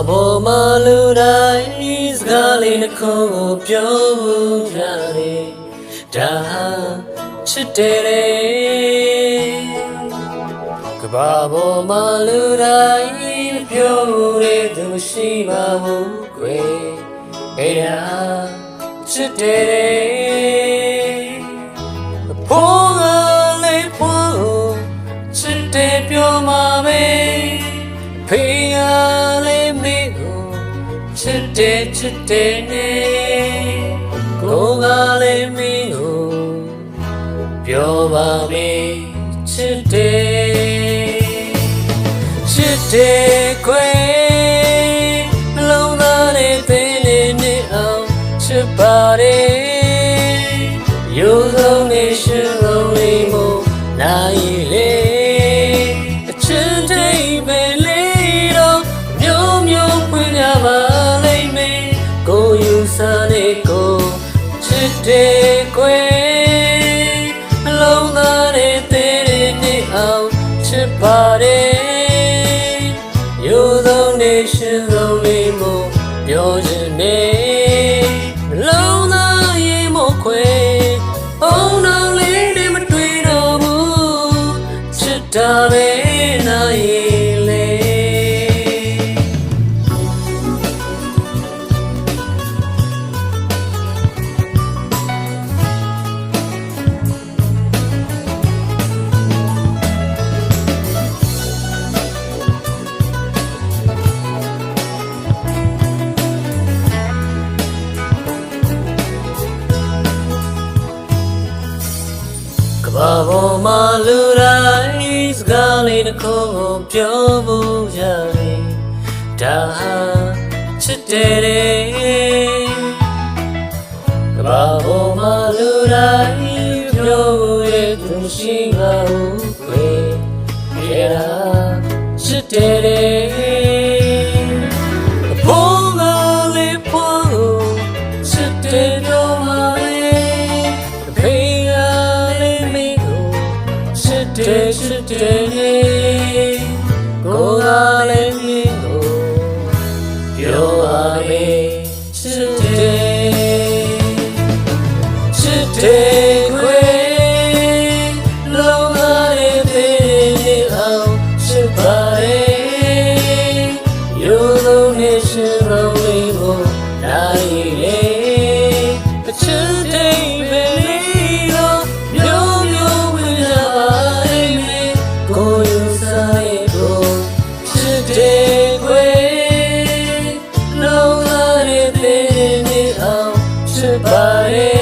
ဘောမှာလူတိုင်းစကားလေးနှခုကိုပြောဖို့ကြတယ်ဒါချစ်တယ်လေကဘာဘောမှာလူတိုင်းပြောတဲ့သူမရှိပါဘူးကွယ်အဲ့ဒါချစ်တယ်လေဖိုးကလေးဖိုးချစ်တယ်ပြောမှာပဲဖေးကလေးမေးကိုချစ်တယ်နေကိုကလေးမင်းကိုပြောပါမေးချစ်တယ်ခွေနှလုံးသားနဲ့သင်နေအောင်ချစ်ပါတယ်ရိုးစုံနဲ့ရှင်းလုံးလေးမို့နိုင်လေအချင်းတိတ်ပဲလေးတော့မျိုးမျိုးဖွင့်ရပါလိမ့်မယ်ကိုယူဆနဲ့ကိုချစ်တယ်ခွေနှလုံးသားနဲ့သင်နေအောင်ချစ်ပါတယ်ရိုးစုံနဲ့ရှင်းလုံးလေးမို့ပြောချင်တယ်နှလုံးသားရင်မို့ခွေအုံနောက်လေးနဲ့မတွေ့တော့ဘူးချစ်တာပဲနိုင်လေဘာဘောမှာလူတိုင်းစကားလေးတစ်ခုကိုပြောဖို့ကြတယ်ဒါချစ်တယ်လေဘာဘောမှာလူတိုင်းပြောရဲ့သူရှိပါဘူးကွယ်အဲ့ဒါချစ်တယ်လေဖိုးကလေးဖိုးချစ်တယ်တော့မှာဖေးချစ်တယ်ကိုယ်ကလည်းမင်းကိုပြောပါမေးချစ်တယ်ခွေလုံးသားရဲ့သေးသေးအောင်ချစ်ပါတယ်ရိုးလုံးနဲ့ရှင်းလုံးလေးကိုနိုင်လေအချစ်တဲ့ပဲလို့မျိုးမျိုးဝင်ကြပါကိုယူဆိုင်ကိုချစ်တယ်ခွေလုံးသားရဲ့သေးနေအောင်ချစ်ပါရဲ့